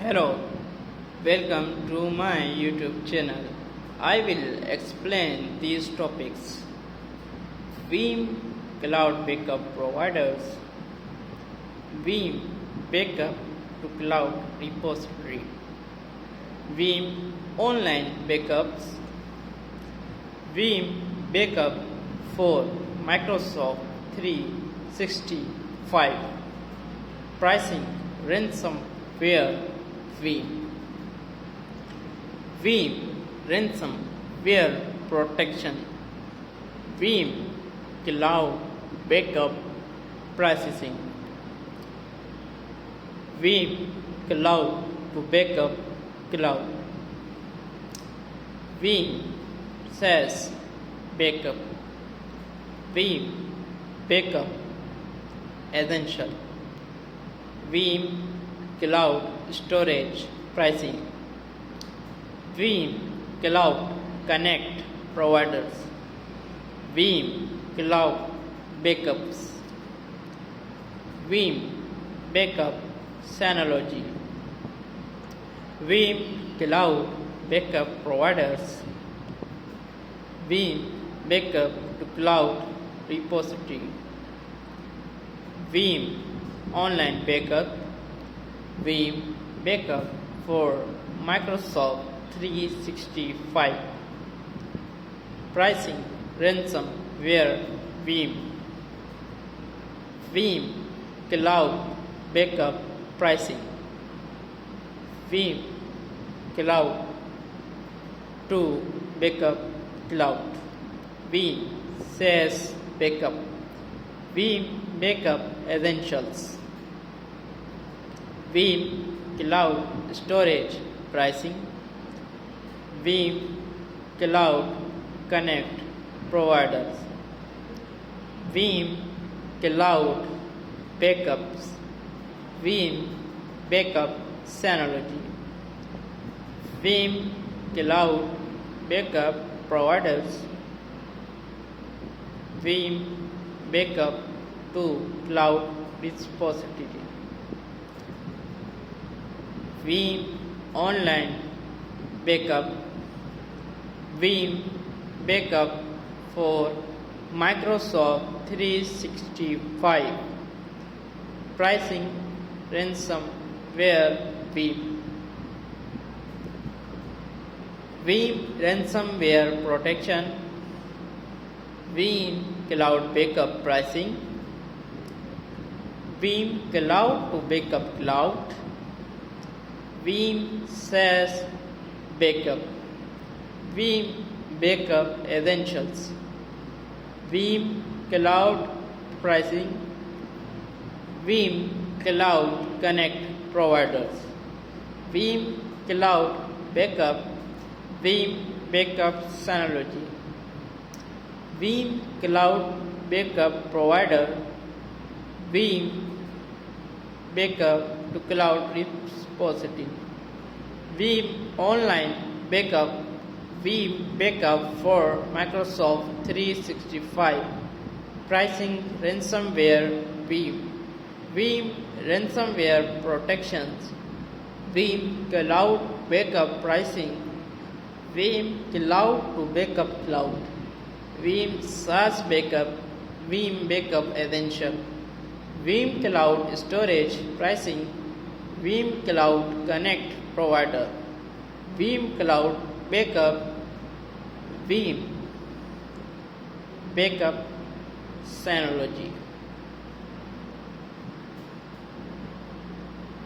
Hello, welcome to my YouTube channel. I will explain these topics. Veeam Cloud Backup Providers, Veeam Backup to Cloud Repository, Veeam Online Backups, Veeam Backup for Microsoft 365, Pricing Ransomware Veeam Ransomware Protection, Veeam Cloud Backup Processing, Veeam Cloud to Backup Cloud, Veeam SaaS Backup, Veeam Backup Essential, Veeam Cloud Storage Pricing, Veeam Cloud Connect Providers, Veeam Cloud Backups, Veeam Backup Synology, Veeam Cloud Backup Providers, Veeam Backup to Cloud Repository, Veeam Online Backup, Veeam Backup for Microsoft 365, Pricing Ransomware Veeam, Veeam Cloud Backup Pricing, Veeam Cloud to Backup Cloud, Veeam SaaS Backup, Veeam Backup Essentials, Veeam Cloud Storage Pricing, Veeam Cloud Connect Providers, Veeam Cloud Backups, Veeam Backup Synology, Veeam Cloud Backup Providers, Veeam Backup to Cloud Repository, Veeam Online Backup, Veeam Backup for Microsoft 365, Pricing Ransomware Veeam, Veeam Ransomware Protection, Veeam Cloud Backup Pricing, Veeam Cloud to Backup Cloud, Veeam SaaS Backup, Veeam Backup Essentials, Veeam Cloud Pricing, Veeam Cloud Connect Providers, Veeam Cloud Backup, Veeam Backup Synology, Veeam Cloud Backup Provider, Veeam Backup to Cloud Repository, Veeam Online Backup, Veeam Backup for Microsoft 365, Pricing Ransomware Veeam, Veeam Ransomware Protections, Veeam Cloud Backup Pricing, Veeam Cloud to Backup Cloud, Veeam SaaS Backup, Veeam Backup Essential, Veeam Cloud Storage Pricing, Veeam Cloud Connect Provider, Veeam Cloud Backup, Veeam Backup Synology.